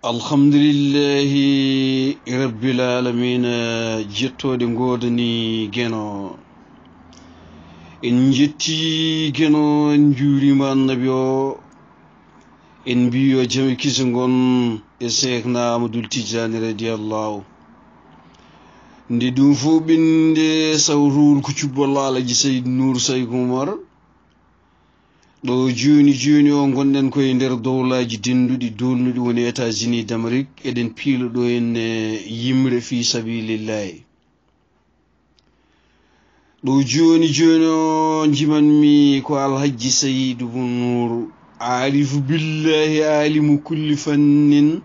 alhamdulillahi rabbil alamin jettode godani geno en jetti geno en juurima annabi o en mbiyo jami kisi gon e Ceerno Amadou Tidiane radiyallahu nde ɗum fo ɓinde sawrul ko Cubballo Alaji saydu nuuru saydu Umar ɗo joni o gonɗen koye nder dowlaji denduɗi dolnuɗi woni États-Unis d'Amérique eɗen piilo ɗo en yimre fi sabilillahi ɗo joni o jimanmi ko Alhaji Saydu Nuuru alifu billahi alimu kulli fannin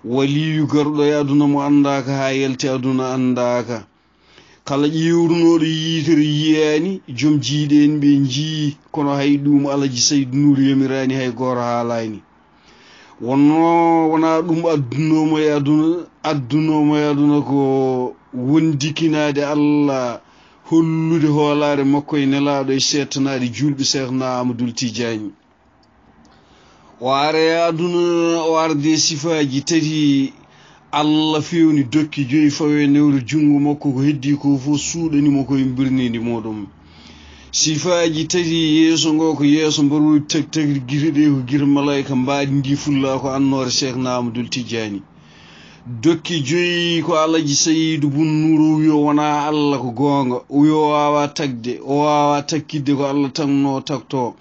waliyu garɗo e aduna mo andaka ha yalti aduna andaka kala ƴewrunoɗo yitere yiyani joom jiiɗe en ɓe jii kono hay ɗum Alhaji Saydu Nuuru yamirani hay goto haalani wona ɗum addunomo e aduna ko wondikinade Allah hollude hoolare makko e nelaɗo e settanade julɓe Ceerno Amadou Tidiane o ara e aduna o arde sifaji tati Allah fewni dokki joyi fawe newro jungo makko ko heddi ko fof suuɗanimo koye birnidi muɗum sifaji tati yeeso ngo ko yeeso mbaru tagtagri guite ɗe ko guite malayika mbaɗi ndi fulla ko annore Ceerno Amadou Tidiane dokki joyi ko Alhaji Saydu Nuuru wiyo wona Allah ko gonga wiyo wawa tagde o wawa takkidde ko Allah tanno takto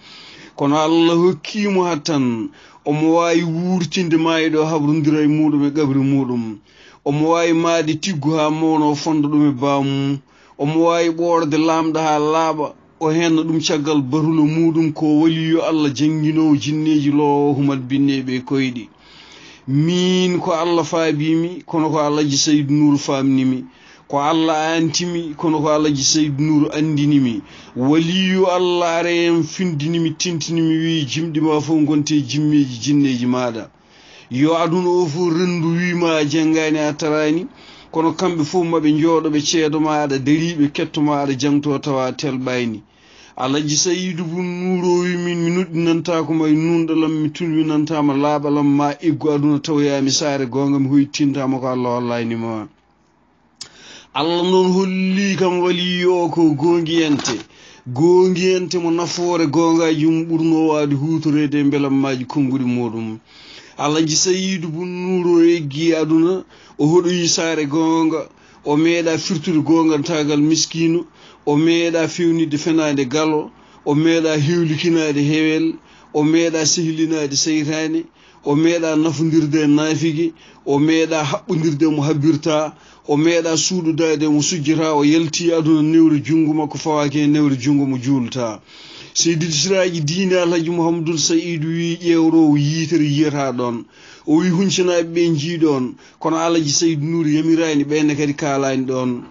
kono Allah hokkimo hattan omo wawi wurtinde maayiɗo habrudira e muɗum e gabri muɗum omo wawi maade tiggu ha mawno fonda ɗum e bamum omo wawi ɓorde lamɗo ha laaɓa o henna ɗum caggal barulo muɗum ko waliyo Allah jangguinowo jinneji lowo humat binneɓe koyɗi min ko Allah faabimi kono ko Alhaji Saydu Nuuru famnimi ko Allah antimi kono ko Alhaji Saydu Nuuru andinimi waliyu Allah ara en findinimi tintinimi wi jimɗi ma fof gonte jimmeji jinneji maɗa yo aduna o fof rendu wima janggani a tarani kono kamɓe fof maɓe jooɗoɓe ceedo maɗa dariɓe ketto maɗa jangto tawa telɓayni Alhaji Saydu Nuuru wi min mi nuɗɗinantako e nunɗalam mi tulminantama laaɓalam ma eggu aduna tawoyami saare gonga mi hoytintama ko Allah wallanima Allah noon holli kam waliyo ko gongiyente mo nafoore gongaji mum ɓurno wade hutorede e belammaji konguɗi muɗum Alhaji Saydu Nuuru eggi aduna o hoɗoyi saare gonga o meeɗa firtude gongal tagal miskino o meeɗa fewnide fenade galo o meeɗa hewlikinade hewel o meeɗa sehlinade seytane o meeɗa nafodirde e naafigi o meeɗa haɓɓodirde mo habbirta o meeɗa suuɗudade mo sujjata o yalti aduna newre jungo makko fawake newre jungo mo juulta seydil siraji diine Alhaji Mouhamadoul Saydu wi ƴewrowo yitere yiyata ɗon o wi huncinaɓe ɓe jiiɗon kono Alhaji Saydu Nuuru yamirani ɓenne kadi kalani ɗon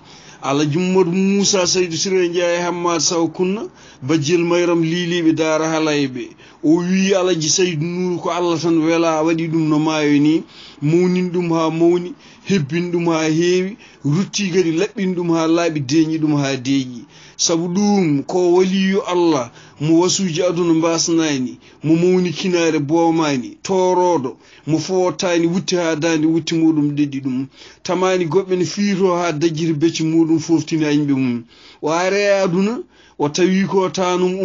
Alhaji Mamadou Moussa Saydu Siré Ndiaye Hammad Saw Kunna bajjel mayram liiliɓe daara halayɓe o wi Alhaji Saydu Nuuru ko Allah tan wela waɗi ɗum no maayo ni mawnin ɗum ha mawni hebbin ɗum ha heewi rutti kadi laɓɓin ɗum ha laaɓi deeñi ɗum ha deeƴi sabu ɗum ko waliyo Allah mo wasuji aduna mbasnani mo mawni kinare boomani toroɗo mo fotani wutti ha dande wutti muɗum ɗeɗɗi ɗum tamani goɓɓe ne fiito ha dajjiri becci muɗum foftini yimɓe mum o are aduna o tawi ko tanum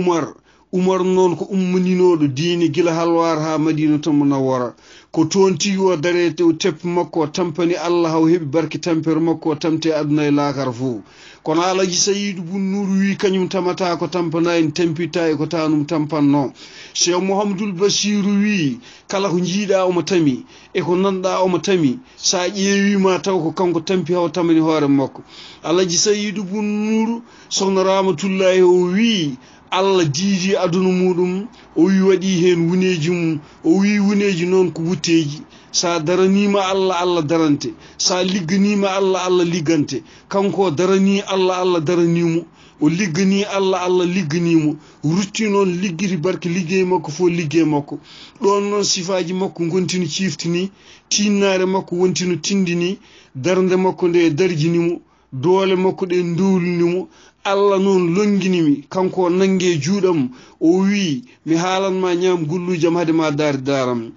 Umar noon ko ummaninoɗo diine gila halwar ha Madinatu Munawwara ko toon tigi o darete o teppi makko o tampani Allah haw heɓi barke tampere makko o tamte aduna e laakara fof kono Alhaji Saydu Nuuru wi kañum tamata ko tampanani tampita e ko tanum tampanno Cheikh Mouhamadoul Bassirou wi kala ko jiiɗa omo tami e ko nanɗa omo tami sa ƴeewima taw ko kanko tampi haw tamani hoore makko Alhaji Saydu Nuuru sohna Ramatullahi o wi Allah diidi aduna muɗum o wi waɗi hen wuneji mum o wi wuneji noon ko wutteji sa daranima Allah darante sa ligganima Allah liggante kanko darani Allah daranimo o liggani Allah ligganimo rutti noon liggiti barke liggey makko fo liggey makko ɗon noon sifaji makko gontino ciftini tinnare makko wontino tindini darde makko nde darjinimo doole makko ɗe dowlinimo Allah noon longinimi kanko nangue juuɗam o wi mi haalanma ñaam gullujam hade ma daari daram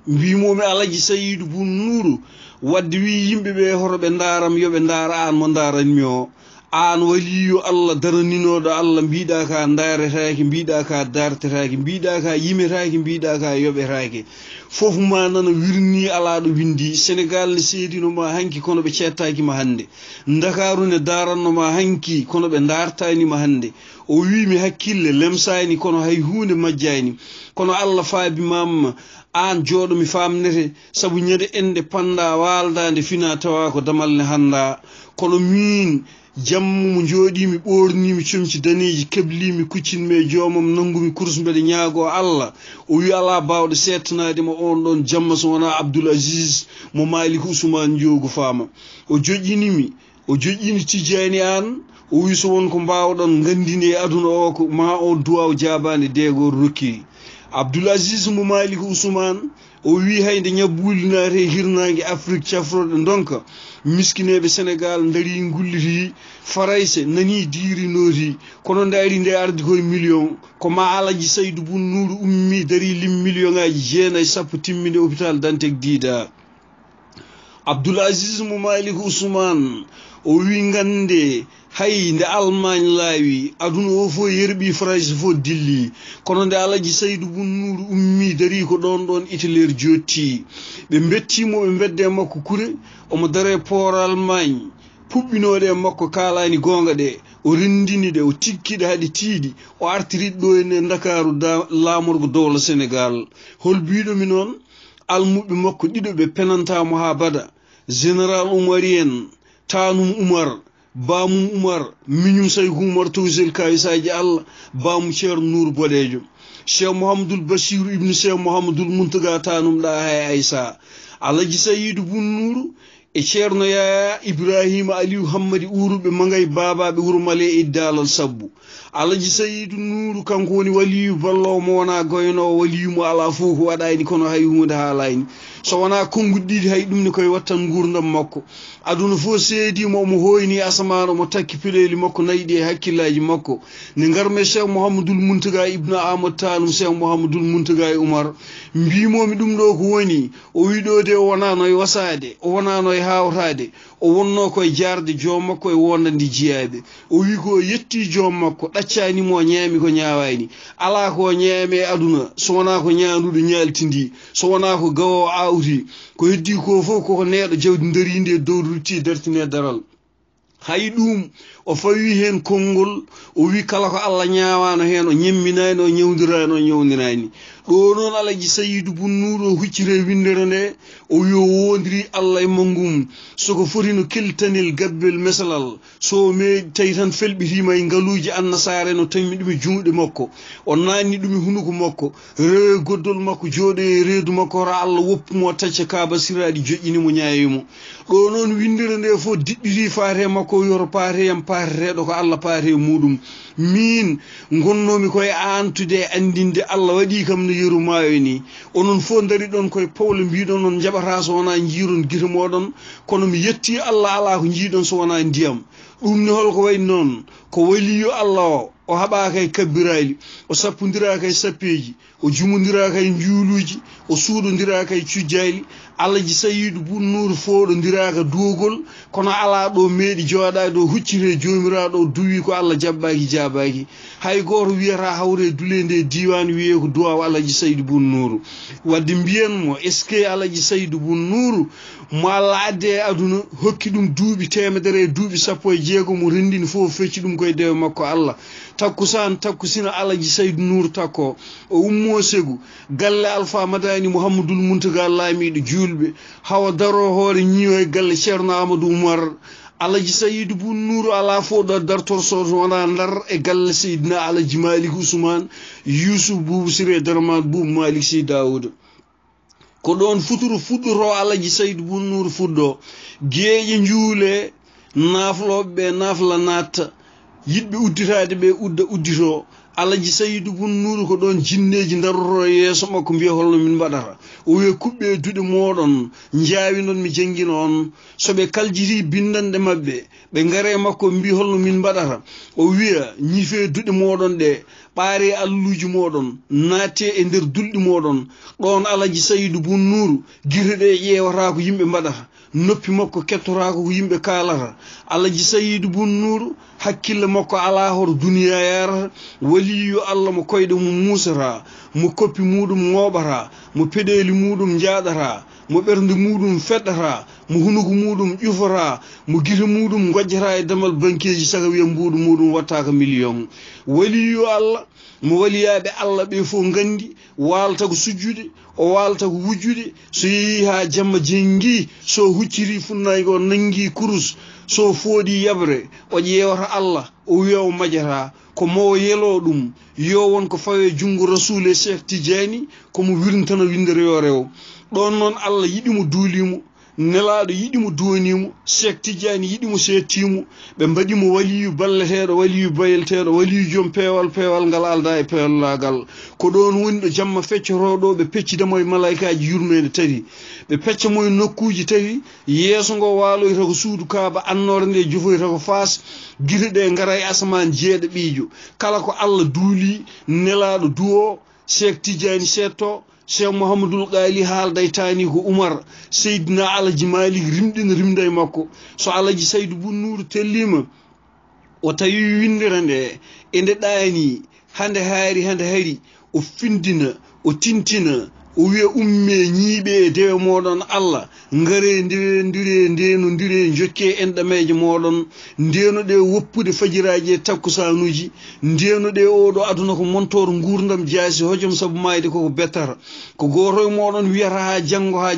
mbimomi alaji sayyidu bun nuuru wadde wi yimɓe ɓe hoto ɓe ndaram yoɓe ndara an mo ndaranmi o an waliyo Allah daraninoɗo Allah mbiɗa ka daretaki mbiɗa ka dartetaki mbiɗa ka yimetaki mbiɗa ka yoɓetaki fof ma nana wirni alaɗo windi Sénégal ne seedinoma hanki kono ɓe cettakima hande Dakaru ne darannoma hanki kono ɓe dartanima hande o wi mi hakkille lemsani kono hay hunde majjani kono Allah faabi mamma an jooɗo mi famnete sabu ñande ende panda waldande fina tawa ko damal ne handa kono min jammu mo jooɗimi ɓornimi comci daneji keblimi kuccinmi e joomam nangumi course mbeɗe ñaago Allah o wi ala bawɗo settanadema on ɗon jamma so wona Abdoul Aziz mo Malik Ousmane joogu fama o joƴƴinimi o joƴƴini Tidiani an o wi so wonko mbawɗon gandini e aduna o ko ma o duwaw jabande degor rokkiri Abdoul Aziz mo Malik Ousmane o wi hayde ñabbulinate hirnangue Afrique cafroɗe donka miskineɓe Sénégal daari gulliti farayse nani dirinoti kono daari nde ardi koye million ko ma alaji Saydou bun Nuuru ummi daari lim million ngaji jeenayyi sappo timminde hôpital Dantec Dida Abdoul Aziz mo Malik Ousmane o wi gande hay nde Allemagne laawi aduna o fo yerɓi France fo dilli kono nde alaji Saydou bun Nuuru ummi dari ko ɗon Italie jotti ɓe bettimo ɓe bedde makko kure omo dare port Allemagne puɓɓinoɗe makko kalani gonga ɗe o rendini ɗe o tikkiɗe haɗe tiiɗi o artiriɗ ɗo ene Dakaru lamorgo dowla Sénégal hol biɗomi noon almuɓe makko ɗiɗo ɓe penantamo ha bada général Oumari en Tanum Oumar Bamum Oumar miñum Saykou Oumar towsel kayisaji Allah bamum Ceerno Nour boɗejo Cheikh Mouhamadoul Bassirou ibnu Cheikh Mouhamadoul Mountaga Tanum ɗa hay Aïssa Alaji Saydou bun Nuuru e Ceerno Yaya Ibrahima Aliou Hammadi uruɓe magay babaɓe wuro Male e Dalal Sabbu Alaji Saydou Nuuru kanko woni waliyu ballowo mo wona goynowo waliyu mo ala fof ko waɗani kono hay hunde haalayni so wona konnguɗi ɗiɗi hay ɗum ne koye wattan gurdam makko aduna fof seedimo omo hoyni asamane omo takki piɗeli makko nayiɗi e hakkillaji makko ne garme Cheikh Mouhamadoul Mountaga ibnu Amadou Tanum Cheikh Mouhamadoul Mountaga e Oumar mbimomi ɗum ɗo ko woni o wi ɗo de o wonano e wasade o wonano e hawtade o wonno koye jarde joom makko e wondande jiyaɓe o wi ko yetti joom makko ɗaccanimo ñaami ko ñawayni ala ko ñaami e aduna so wona ko ñaanduɗo ñaltindi so wona ko gawo awti ko heddi ko fof koko neɗɗo jawdi darinde e dow rutti dartine daral hay ɗum o fawi hen konngol o wi kala ko Allah ñawano hen o ñemminani o ñawdirani o ñawnirani ɗo noon Alaji Saydou bun Nuuru o huccire windere nde o wi o wondiri Allah e mangum soko foti no keltanel gabbel mesalal so me tawi tan felɓitima e ngaluji annasare no tammi ɗum e juuɗe makko o nanni ɗum e hunuko makko rewe goddol makko jooɗe e reedu makko ora Allah woppumo tacca kaba siraɗi joƴƴinimo ñaawimo ɗo noon windere nde fof diɗɗiti faate makko yoro paateyam paateteɗo ko Allah paate muɗum min gonnomi koye antude andinde Allah waɗi kam no yeru maayo ni onon fof dari ɗon koye pawle mbiɗon on jaɓata so wona jiiron guite moɗon kono mi yetti Allah ala ko jiiɗon so wona ndiyam ɗum ne holko wayi noon ko waliyo Allah o haɓaka e kabbirali o sappodiraka e sappeji o jumudiraka e juuluji o suuɗodiraka e cujjali Alaji Saydou bun Nuuru fooɗodiraka duwogol kono ala ɗo meeɗi jooɗade ɗo huccire jomiraɗo o duwi ko Allah jabbaki jabaki hay goto wiyata hawre dule nde diwan wiye ko duwaw Alaji Saydou bun Nuuru wadde mbiyanmo est ce que Alaji Saydou bun Nuuru mo Allah adde e aduna hokki ɗum duuɓi temedere e duuɓi sappo e jeegom mo rendini fof fecci ɗum koye dewe makko Allah takkusina Alaji Saydou Nuuru takko o ummo segu galle Alpha Madani Mouhamadoul Mountaga laamiɗo julɓe hawa daro hoore ñiwo e galle Ceerno Amadou Oumar Alaji Saydou bun Nuuru ala fo ɗo dartorso wona ndar e galle Seydina Alaji Malik Ousmane Yousuf Boubou Siré Darman Boubou Malik Sy Daouda ko ɗon futuro fuɗɗoto Alaji Saydou bun Nuuru fuɗɗo geeƴe juule nafloɓeɓe nafla natta yiɗɓe udditade ɓe udda uddito Alaji Saydou bun Nuuru ko ɗon jinneji daroto yeeso makko mbiya holno min mbaɗata o wiya kuɓɓe duɗe moɗon jaawi noon mi jangguino on soɓe kaljiti bindande mabɓe ɓe gaare makko mbi holno min mbaɗata o wiya ñife duɗe moɗon ɗe ɓaare alluji moɗon naate e nder dulɗi moɗon ɗon alaji saydu bun nuuru guirɗe ƴewata ko yimɓe mbaɗata noppi makko kettora ko yimɓe kalata alaji saydu bun nuuru hakkille makko ala hoto duniya yarata waliyo Allah mo koyɗe mum musata mo koppi muɗum ŋoɓata mo peɗeli muɗum jaɗata mo ɓernde muɗum feɗɗata mo hunuko muɗum ƴufata mo guite muɗum gojjata e damal banqueji saka wiya mbuɗu muɗum wattaka million waliyo Allah mo waliyaɓe Allah ɓe fof gandi walta ko sujjude o walta ko wujjude so yeehi ha jamma jengi so hucciri funnaygo o nangi kurus so fooɗi yabre o ƴewata Allah o wiya o majata ko mo yelo ɗum yo won ko fawe jungo rasule Cheikh Tidiane komo wirntana windere yo rew ɗon noon Allah yiɗimo duulimo nelaɗo yiɗimo duwanimo Cheikh Tidiane yiɗimo settimo ɓe mbaɗimo waliyu balleteɗo waliyu bayelteɗo waliyu joom peewal ngal alda e peewallagal ko ɗon woni ɗo jamma feccoroɗo ɓe peccidamo e malaikaji yurmede tati ɓe peccamo e nokkuji tati yeeso ngo waloyta ko suudu kaaba annore nde jofoyta ko faas guite ɗe ngara e asaman jeeɗo ɓiijo kala ko Allah duuli nelaɗo duwo Cheikh Tidiane setto Cheikh Mouhamadoul Ghali haalday tani ko Oumar Seydina Alaji Malik rimɗina rimda e makko so Alaji Saydu bun Nuuru tellima o tawi windere nde ende ɗani hande hari o findina o tintina o wiya umme ñiiɓe e dewe moɗon Allah ngare ndire jokke enɗameje moɗon ndenoɗe woppude fajiraji e takkusanuji ndenoɗe oɗo aduna ko montoro gurdam jaasi hojom saabu mayde koko bettata ko goto e moɗon wiyata ha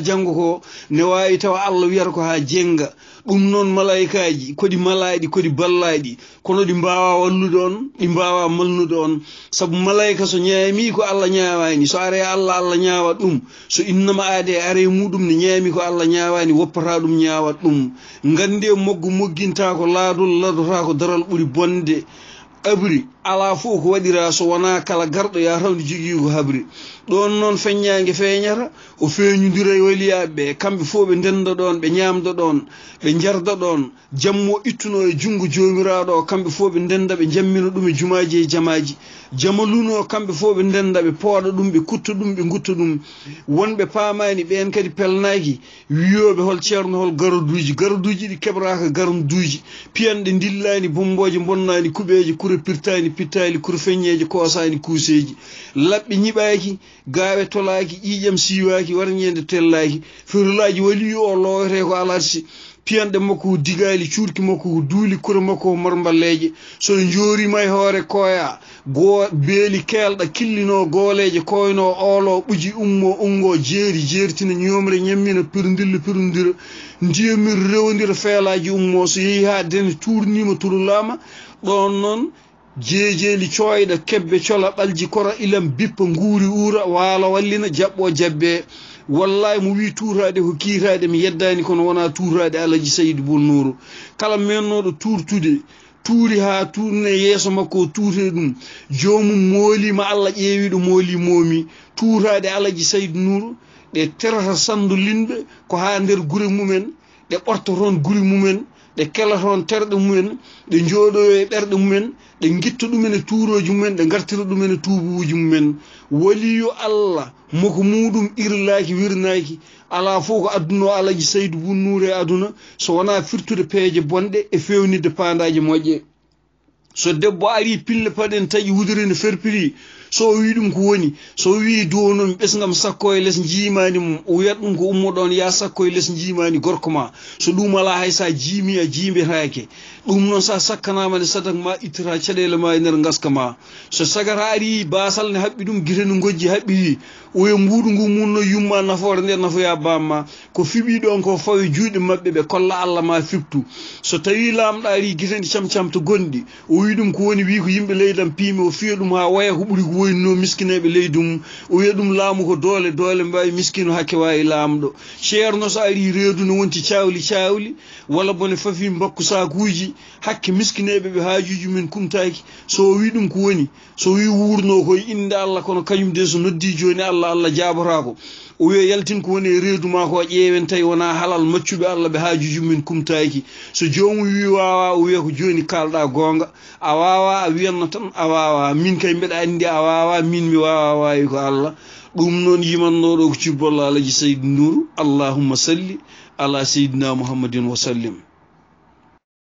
janggo ko ne wawi tawa Allah wiyata ko ha jenga ɗum noon malaikaji kodi malaɗi kodi ballaɗi kono ɗi mbawa wallude on ɗi mbawa malnude on saabu malaika so ñaami ko Allah ñawani so are Allah ñawa ɗum so innama aade are muɗum ne ñaami ko Allah ñawani woppata ɗum ñawat ɗum gande mogginta ko laadol ladota ko daral ɓuuri bonde abri ala fof ko waɗira so wona kala garɗo ya tawde jogui ko habri ɗon noon feññangue feeñata o feeñodira e waliyaɓeɓe kamɓe fof ɓe ndenda ɗon ɓe ñamda ɗon ɓe jarda ɗon jammo ittuno e junggo jomiraɗo o kamɓe fof ɓe ndenda ɓe jammina ɗum e jumaji e jamaji jamaluno kamɓe fof ɓe ndenda ɓe pooɗa ɗum ɓe kutta ɗum ɓe gutta ɗum wonɓe paamani ɓen kadi pelnaki wiyoɓe hol ceerno hol garaduji ɗi keɓraka garanduji piyanɗe dillani bomboje bonnani kuɓeje kure pirtani pittali kure feññeje kosani kuuseji laɓɓe ñiɓaki gawe tolaki ƴiƴam siwaki warñede tellaki ferulaji wali o lowete ko alarsi piyanɗe makko ko digali cuurki makko ko duuli kure makko ko marballeje so joorima e hoore koya beeli kelɗa killino gooleje koyno olo ɓuji ummo ungo jeeritina ñomre ñammina pirdira ndiyamir rewdira feelaji ummo so yeehi ha dene tournima turulama ɗon noon jeejeli coyɗa kebbe cola ɓalji kora ilam bippa nguuri uura waalo wallina jaɓɓo jabbe wallahi mo wi tuurade ko kiitade mi yeddani kono wona tuurade Alaji Saydu bun Nuuru kala mennoɗo tuuri ha tuurne yeeso makko tuurte ɗum jomum moolima Allah ƴeewi ɗo mooli moomi tuurade Alaji Saydu Nuuru ɗe terata sandu linɓe ko ha nder gure mumen ɗe ɓorta toon guri mumen ɗe kela toon terɗe mumen ɗe jooɗoyo e ɓerɗe mumen ɗe gitta ɗumen e tuuroji mumen ɗe gartira ɗumen e tuubuji mumen waliyo Allah moko muɗum irlaki wirnaki ala fof ko adduno Alaji Saydu bun Nuuru e aduna so wona firtude peeje bonɗe e fewnide pandaji moƴƴe so debbo ari pille paɗen taƴi wudere ne ferpiri so wi ɗum ko woni so wi do non ɓesgam sakko e les jimani mum o wiyat ɗum ko ummoɗon ya sakko e les jimani gorko ma so ɗum ala hay sa jimi a jimbetake ɗum noon sa sakkanama nde sadak ma ittata caɗele ma e nder gaska ma so sagata ari basal ne haɓɓi ɗum guite no gojji haɓɓi oye mbuɗu ngu munno yumma nafoore nder nafoya bamma ko fiɓi ɗon ko fawi juuɗe mabɓe ɓe kolla Allah ma fiftu so tawi lamɗa ari guite ɗi camcam to gonɗi o wi ɗum ko woni wi ko yimɓe leydam piimi o fiya ɗum ha waya ko ɓuuri ko woyno miskineɓe leydi mum o wiya ɗum laamu ko doole doole mbawi miskino hakke wawi laamɗo ceerno so ari reedu no wonti cawli walla bone fafi mbakku sakuji hakke miskineɓe ɓe haajuji men kumtaki so wi ɗum ko woni so wi wurno koye inde Allah kono kañum de so noddi joni Allah jaborako o wiya yaltin ko woni e reedu ma ko ƴeewen tawi wona halal maccuɓe Allah ɓe haajuji men kumtaki so jomum wi wawa o wiya ko joni kalɗa gonga a wawa a wiyanno tan a wawa min kay mbeɗa andi a wawa min mi wawa wawi ko Allah ɗum noon yimannoɗo ko Cubballo Alaji Saydu Nuuru allahumma salli ala seydina muhammadin wa sallim.